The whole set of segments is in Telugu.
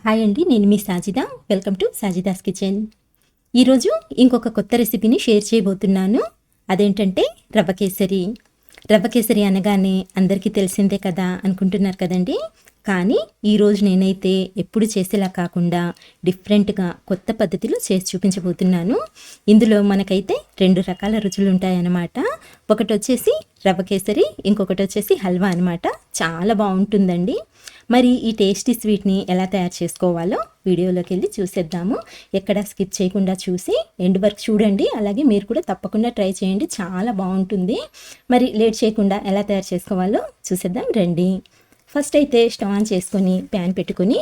హాయ్ అండి, నేను మీ Sajida. Welcome to Sajida's kitchen. ఈరోజు ఇంకొక కొత్త రెసిపీని షేర్ చేయబోతున్నాను. అదేంటంటే రవ్వ కేసరి. రవ్వ కేసరి అనగానే అందరికీ తెలిసిందే కదా అనుకుంటున్నారు కదండి. కానీ ఈరోజు నేనైతే ఎప్పుడు చేసేలా కాకుండా డిఫరెంట్గా కొత్త పద్ధతిలో చేసి చూపించబోతున్నాను. ఇందులో మనకైతే 2 రకాల రుచులు ఉంటాయన్నమాట. ఒకటి వచ్చేసి రవ్వ కేసరి, ఇంకొకటి వచ్చేసి హల్వా అనమాట. చాలా బాగుంటుందండి. మరి ఈ టేస్టీ స్వీట్ని ఎలా తయారు చేసుకోవాలో వీడియోలోకి వెళ్ళి చూసేద్దాము. ఎక్కడ స్కిప్ చేయకుండా చూసి ఎండ్ వరకు చూడండి. అలాగే మీరు కూడా తప్పకుండా ట్రై చేయండి, చాలా బాగుంటుంది. మరి లేట్ చేయకుండా ఎలా తయారు చేసుకోవాలో చూసేద్దాం రండి. ఫస్ట్ అయితే స్టవ్ ఆన్ చేసుకొని ప్యాన్ పెట్టుకొని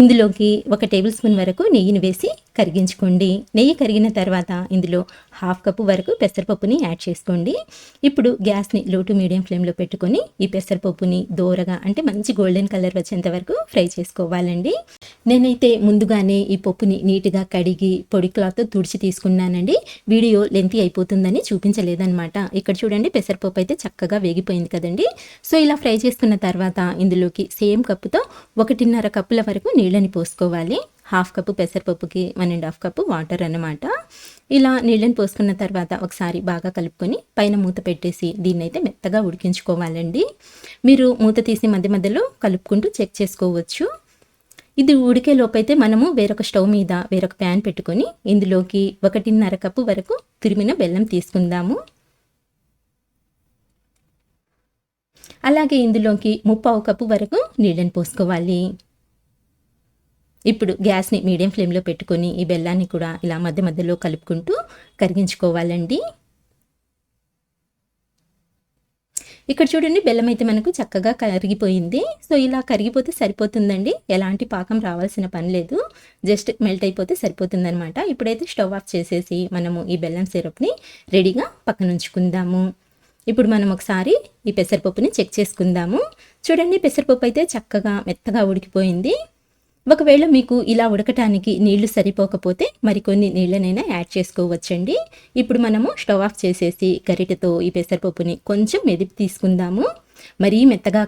ఇందులోకి 1 టేబుల్ స్పూన్ వరకు నెయ్యిని వేసి కరిగించుకోండి. నెయ్యి కరిగిన తర్వాత ఇందులో 1/2 కప్పు వరకు పెసరపప్పుని యాడ్ చేసుకోండి. ఇప్పుడు గ్యాస్ని లో టు మీడియం ఫ్లేమ్లో పెట్టుకొని ఈ పెసరపప్పుని దోరగా అంటే మంచి గోల్డెన్ కలర్ వచ్చేంత వరకు ఫ్రై చేసుకోవాలండి. నేనైతే ముందుగానే ఈ పప్పుని నీట్గా కడిగి పొడి క్లాత్ తుడిచి తీసుకున్నానండి. వీడియో లెంతీ అయిపోతుందని చూపించలేదన్నమాట. ఇక్కడ చూడండి, పెసరపప్పు అయితే చక్కగా వేగిపోయింది కదండి. సో ఇలా ఫ్రై చేసుకున్న తర్వాత ఇందులోకి సేమ్ కప్పుతో 1.5 కప్పుల వరకు నీళ్ళని పోసుకోవాలి. 1/2 కప్పు పెసరపప్పుకి 1.5 కప్పు వాటర్ అన్నమాట. ఇలా నీళ్ళని పోసుకున్న తర్వాత ఒకసారి బాగా కలుపుకొని పైన మూత పెట్టేసి దీన్నైతే మెత్తగా ఉడికించుకోవాలండి. మీరు మూత తీసి మధ్య మధ్యలో కలుపుకుంటూ చెక్ చేసుకోవచ్చు. ఇది ఉడికే లోపైతే మనము వేరొక స్టవ్ మీద వేరొక ప్యాన్ పెట్టుకొని ఇందులోకి 1.5 కప్పు వరకు తురిమిన బెల్లం తీసుకుందాము. అలాగే ఇందులోకి 3/4 కప్పు వరకు నీళ్ళని పోసుకోవాలి. ఇప్పుడు గ్యాస్ని మీడియం ఫ్లేమ్లో పెట్టుకొని ఈ బెల్లాన్ని కూడా ఇలా మధ్య మధ్యలో కలుపుకుంటూ కరిగించుకోవాలండి. ఇక్కడ చూడండి, బెల్లం అయితే మనకు చక్కగా కరిగిపోయింది. సో ఇలా కరిగిపోతే సరిపోతుందండి, ఎలాంటి పాకం రావాల్సిన పని లేదు, జస్ట్ మెల్ట్ అయిపోతే సరిపోతుందనమాట. ఇప్పుడైతే స్టవ్ ఆఫ్ చేసేసి మనము ఈ బెల్లం సిరప్ని రెడీగా పక్కన ఉంచుకుందాము. ఇప్పుడు మనం ఒకసారి ఈ పెసరపప్పుని చెక్ చేసుకుందాము. చూడండి, పెసరపప్పు అయితే చక్కగా మెత్తగా ఉడికిపోయింది. ఒకవేళ మీకు ఇలా ఉడకటానికి నీళ్లు సరిపోకపోతే మరికొన్ని నీళ్ళనైనా యాడ్ చేసుకోవచ్చండి. ఇప్పుడు మనము స్టవ్ ఆఫ్ చేసేసి గరిటెతో ఈ పెసరపప్పుని కొంచెం మెదిపి తీసుకుందాము. మరీ మెత్తగా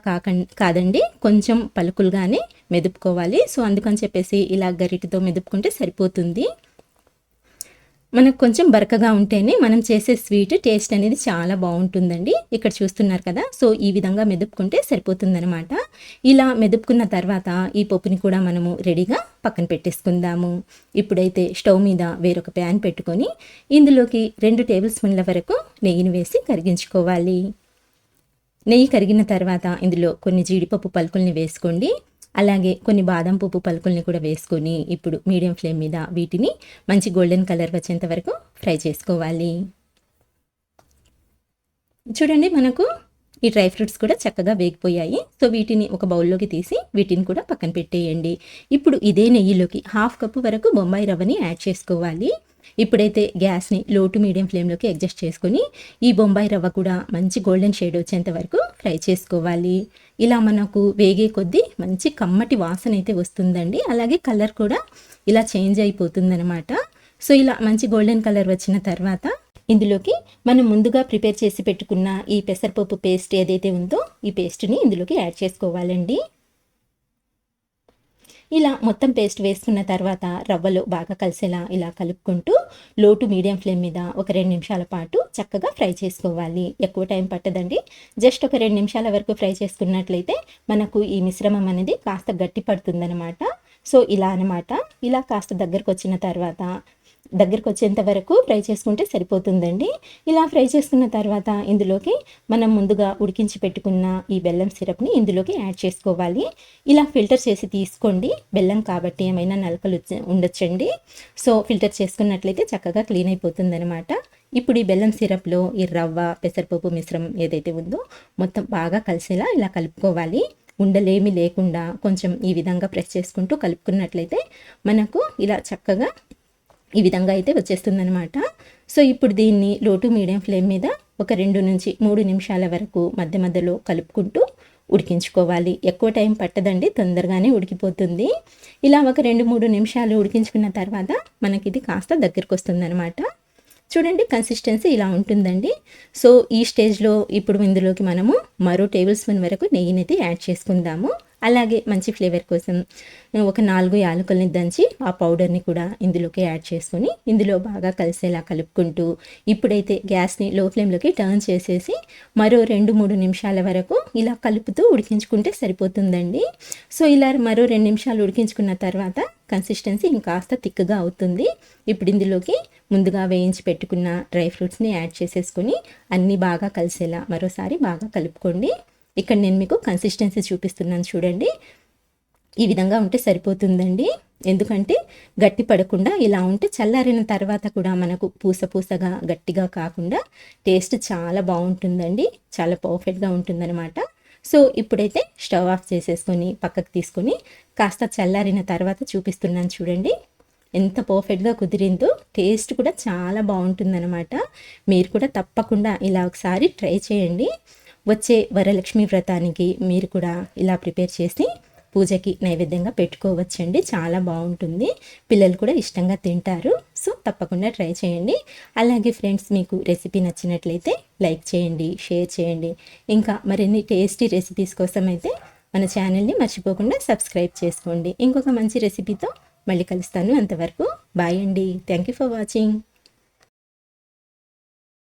కాదండి, కొంచెం పలుకులుగానే మెదుపుకోవాలి. సో అందుకని చెప్పేసి ఇలా గరిటెతో మెదుపుకుంటే సరిపోతుంది. మనకు కొంచెం బరకగా ఉంటేనే మనం చేసే స్వీట్ టేస్ట్ అనేది చాలా బాగుంటుందండి. ఇక్కడ చూస్తున్నారు కదా, సో ఈ విధంగా మెదుపుకుంటే సరిపోతుందనమాట. ఇలా మెదుపుకున్న తర్వాత ఈ పప్పుని కూడా మనము రెడీగా పక్కన పెట్టేసుకుందాము. ఇప్పుడైతే స్టవ్ మీద వేరొక ప్యాన్ పెట్టుకొని ఇందులోకి 2 టేబుల్ స్పూన్ల వరకు నెయ్యిని వేసి కరిగించుకోవాలి. నెయ్యి కరిగిన తర్వాత ఇందులో కొన్ని జీడిపప్పు పలుకుల్ని వేసుకోండి. అలాగే కొన్ని బాదం పప్పు పలుకుల్ని కూడా వేసుకొని ఇప్పుడు మీడియం ఫ్లేమ్ మీద వీటిని మంచి గోల్డెన్ కలర్ వచ్చేంత వరకు ఫ్రై చేసుకోవాలి. చూడండి, మనకు ఈ డ్రై ఫ్రూట్స్ కూడా చక్కగా వేగిపోయాయి. సో వీటిని ఒక బౌల్లోకి తీసి వీటిని కూడా పక్కన పెట్టేయండి. ఇప్పుడు ఇదే నెయ్యిలోకి 1/2 కప్పు వరకు బొంబాయి రవ్వని యాడ్ చేసుకోవాలి. ఇప్పుడైతే గ్యాస్ని లో టు మీడియం ఫ్లేమ్లోకి అడ్జస్ట్ చేసుకొని ఈ బొంబాయి రవ్వ కూడా మంచి గోల్డెన్ షేడ్ వచ్చేంత వరకు ఫ్రై చేసుకోవాలి. ఇలా మనకు వేగే కొద్దీ మంచి కమ్మటి వాసన అయితే వస్తుందండి. అలాగే కలర్ కూడా ఇలా చేంజ్ అయిపోతుందన్నమాట. సో ఇలా మంచి గోల్డెన్ కలర్ వచ్చిన తర్వాత ఇందులోకి మనం ముందుగా ప్రిపేర్ చేసి పెట్టుకున్న ఈ పెసరపప్పు పేస్ట్ ఏదైతే ఉందో ఈ పేస్ట్ని ఇందులోకి యాడ్ చేసుకోవాలండి. ఇలా మొత్తం పేస్ట్ వేసుకున్న తర్వాత రవ్వలో బాగా కలిసేలా ఇలా కలుపుకుంటూ లో టు మీడియం ఫ్లేమ్ మీద ఒక 2 నిమిషాల పాటు చక్కగా ఫ్రై చేసుకోవాలి. ఎక్కువ టైం పట్టదండి, జస్ట్ ఒక 2 నిమిషాల వరకు ఫ్రై చేసుకున్నట్లయితే మనకు ఈ మిశ్రమం అనేది కాస్త గట్టి పడుతుందన్నమాట. సో ఇలా అనమాట. ఇలా కాస్త దగ్గరకు వచ్చేంత వరకు ఫ్రై చేసుకుంటే సరిపోతుందండి. ఇలా ఫ్రై చేసుకున్న తర్వాత ఇందులోకి మనం ముందుగా ఉడికించి పెట్టుకున్న ఈ బెల్లం సిరప్ని ఇందులోకి యాడ్ చేసుకోవాలి. ఇలా ఫిల్టర్ చేసి తీసుకోండి, బెల్లం కాబట్టి ఏమైనా నలకలు ఉండొచ్చండి. సో ఫిల్టర్ చేసుకున్నట్లయితే చక్కగా క్లీన్ అయిపోతుందనమాట. ఇప్పుడు ఈ బెల్లం సిరప్లో ఈ రవ్వ పెసరపప్పు మిశ్రమం ఏదైతే ఉందో మొత్తం బాగా కలిసేలా ఇలా కలుపుకోవాలి. ఉండలేమి లేకుండా కొంచెం ఈ విధంగా ప్రెస్ చేసుకుంటూ కలుపుకున్నట్లయితే మనకు ఇలా చక్కగా ఈ విధంగా అయితే వచ్చేస్తుందనమాట. సో ఇప్పుడు దీన్ని లో టు మీడియం ఫ్లేమ్ మీద ఒక 2 నుంచి 3 నిమిషాల వరకు మధ్య మధ్యలో కలుపుకుంటూ ఉడికించుకోవాలి. ఎక్కువ టైం పట్టదండి, తొందరగానే ఉడికిపోతుంది. ఇలా ఒక 2-3 నిమిషాలు ఉడికించుకున్న తర్వాత మనకి ఇది కాస్త దగ్గరికి వస్తుందనమాట. చూడండి, కన్సిస్టెన్సీ ఇలా ఉంటుందండి. సో ఈ స్టేజ్లో ఇప్పుడు ఇందులోకి మనము మరో టేబుల్ స్పూన్ వరకు నెయ్యినైతే యాడ్ చేసుకుందాము. అలాగే మంచి ఫ్లేవర్ కోసం ఒక 4 యాలకుల్ని దంచి ఆ పౌడర్ని కూడా ఇందులోకి యాడ్ చేసుకొని ఇందులో బాగా కలిసేలా కలుపుకుంటూ ఇప్పుడైతే గ్యాస్ని లో ఫ్లేమ్లోకి టర్న్ చేసేసి మరో 2-3 నిమిషాల వరకు ఇలా కలుపుతూ ఉడికించుకుంటే సరిపోతుందండి. సో ఇలా మరో 2 నిమిషాలు ఉడికించుకున్న తర్వాత కన్సిస్టెన్సీ ఇంకాస్త థిక్గా అవుతుంది. ఇప్పుడు ఇందులోకి ముందుగా వేయించి పెట్టుకున్న డ్రై ఫ్రూట్స్ని యాడ్ చేసేసుకొని అన్నీ బాగా కలిసేలా మరోసారి బాగా కలుపుకోండి. ఇక్కడ నేను మీకు కన్సిస్టెన్సీ చూపిస్తున్నాను చూడండి. ఈ విధంగా ఉంటే సరిపోతుందండి. ఎందుకంటే గట్టి పడకుండా ఇలా ఉంటే చల్లారిన తర్వాత కూడా మనకు పూసగా గట్టిగా కాకుండా టేస్ట్ చాలా బాగుంటుందండి. చాలా పర్ఫెక్ట్గా ఉంటుందన్నమాట. సో ఇప్పుడైతే స్టవ్ ఆఫ్ చేసేసుకొని పక్కకు తీసుకొని కాస్త చల్లారిన తర్వాత చూపిస్తున్నాను చూడండి. ఎంత పర్ఫెక్ట్గా కుదిరిందో, టేస్ట్ కూడా చాలా బాగుంటుందన్నమాట. మీరు కూడా తప్పకుండా ఇలా ఒకసారి ట్రై చేయండి. వచ్చే వరలక్ష్మి వ్రతానికి మీరు కూడా ఇలా ప్రిపేర్ చేసి పూజకి నైవేద్యంగా పెట్టుకోవచ్చండి. చాలా బాగుంటుంది, పిల్లలు కూడా ఇష్టంగా తింటారు. సో తప్పకుండా ట్రై చేయండి. అలాగే ఫ్రెండ్స్, మీకు రెసిపీ నచ్చినట్లయితే లైక్ చేయండి, షేర్ చేయండి. ఇంకా మరిన్ని టేస్టీ రెసిపీస్ కోసం అయితే మన ఛానల్ని మర్చిపోకుండా సబ్స్క్రైబ్ చేసుకోండి. ఇంకొక మంచి రెసిపీతో మళ్ళీ కలుస్తాను. అంతవరకు బాయ్ అండి. Thank you for watching.